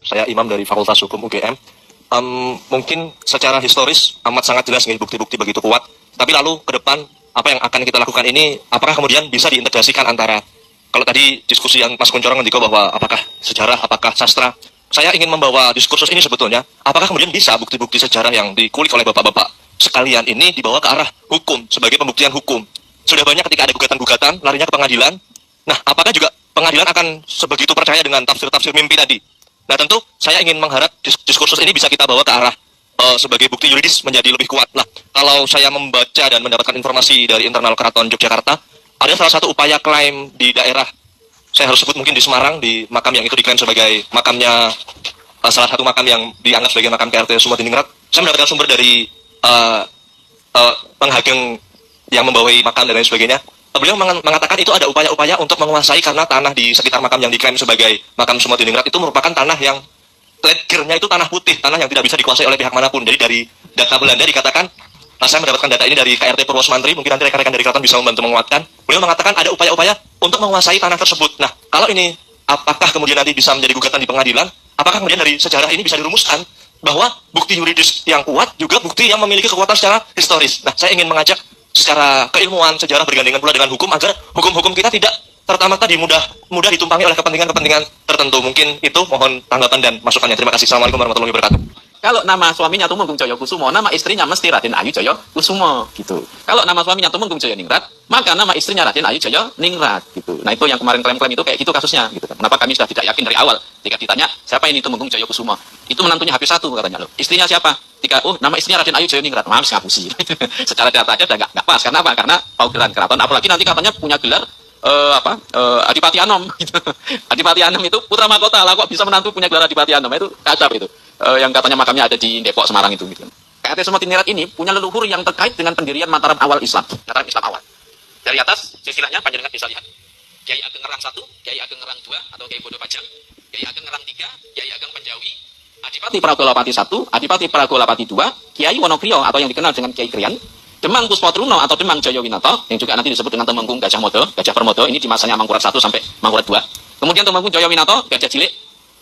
Saya imam dari Fakultas Hukum UGM. Mungkin secara historis amat sangat jelas nih bukti-bukti begitu kuat. Tapi lalu ke depan apa yang akan kita lakukan ini, apakah kemudian bisa diintegrasikan antara, kalau tadi diskusi yang Mas Kuncoro ngendiko bahwa apakah sejarah, apakah sastra, saya ingin membawa diskursus ini sebetulnya, apakah kemudian bisa bukti-bukti sejarah yang dikulik oleh bapak-bapak sekalian ini dibawa ke arah hukum sebagai pembuktian hukum. Sudah banyak ketika ada gugatan-gugatan larinya ke pengadilan. Nah, apakah juga pengadilan akan sebegitu percaya dengan tafsir-tafsir mimpi tadi? Nah, tentu saya ingin mengharap diskursus ini bisa kita bawa ke arah sebagai bukti yuridis menjadi lebih kuat. Nah, kalau saya membaca dan mendapatkan informasi dari internal Keraton Yogyakarta, ada salah satu upaya klaim di daerah, saya harus sebut mungkin di Semarang, di makam yang itu diklaim sebagai makamnya, salah satu makam yang dianggap sebagai makam KRT Sumodiningrat. Saya mendapatkan sumber dari penghageng yang membawahi makam dan lain sebagainya. Beliau mengatakan itu ada upaya-upaya untuk menguasai karena tanah di sekitar makam yang diklaim sebagai makam Sumodiningrat itu merupakan tanah yang ledgernya itu tanah putih, tanah yang tidak bisa dikuasai oleh pihak manapun. Jadi dari data Belanda dikatakan, saya mendapatkan data ini dari KRT Purwosmantri, mungkin nanti rekan-rekan dari Keraton bisa membantu menguatkan. Beliau mengatakan ada upaya-upaya untuk menguasai tanah tersebut. Nah, kalau ini apakah kemudian nanti bisa menjadi gugatan di pengadilan? Apakah kemudian dari sejarah ini bisa dirumuskan bahwa bukti yuridis yang kuat juga bukti yang memiliki kekuatan secara historis? Nah, saya ingin mengajak secara keilmuan sejarah bergandengan pula dengan hukum agar hukum-hukum kita tidak serta-merta mudah ditumpangi oleh kepentingan-kepentingan tertentu. Mungkin itu mohon tanggapan dan masukannya. Terima kasih. Assalamualaikum warahmatullahi wabarakatuh. Kalau nama suaminya Tumenggung Joyokusumo, nama istrinya mesti Raden Ayu Joyokusumo gitu. Kalau nama suaminya Tumenggung Joyoningrat, maka nama istrinya Raden Ayu Joyoningrat gitu. Nah, itu yang kemarin klaim-klaim itu kayak gitu kasusnya gitu. Kenapa kami sudah tidak yakin dari awal ketika ditanya siapa ini Tumenggung Joyokusumo? Itu menantunya HP1 katanya loh. Istrinya siapa? Nama istrinya Raden Ayu Joyoningrat. Maaf, ngapusi. Secara data aja udah nggak pas. Karena apa? Karena paugeran keraton, apalagi nanti katanya punya gelar Adipati Anom gitu. Adipati Anom itu putra mahkota lah, kok bisa menantu punya gelar Adipati Anom, itu kacau itu. Yang katanya makamnya ada di Depok, Semarang itu gitu. KRT Sumodiningrat ini punya leluhur yang terkait dengan pendirian Mataram awal Islam, Mataram Islam awal. Dari atas silsilahnya panjenengan bisa lihat. Kiai Ageng Ngerang 1, Kiai Ageng Ngerang 2 atau Kiai Bodo Pajang, Kiai Ageng Ngerang 3, Kiai Ageng Penjawi, Adipati Pragolapati 1, Adipati Pragolapati 2, Kiai Wonokrio atau yang dikenal dengan Kiai Krian, Demang Puspotruno atau Demang Joyowinoto yang juga nanti disebut dengan Tumenggung Gajah Modo, Gajah Permodo, ini di masanya Mangkurat 1 sampai Mangkurat 2. Kemudian Tumenggung Joyowinoto, Gajah Cilik.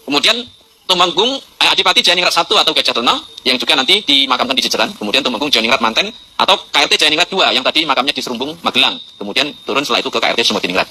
Kemudian Tumenggung Adipati Jayaningrat 1 atau Gajah Tena yang juga nanti dimakamkan di Jejeran. Kemudian Tumenggung Jayaningrat Manten atau KRT Jayaningrat 2 yang tadi makamnya di Serumbung Magelang. Kemudian turun setelah itu ke KRT Sumodiningrat.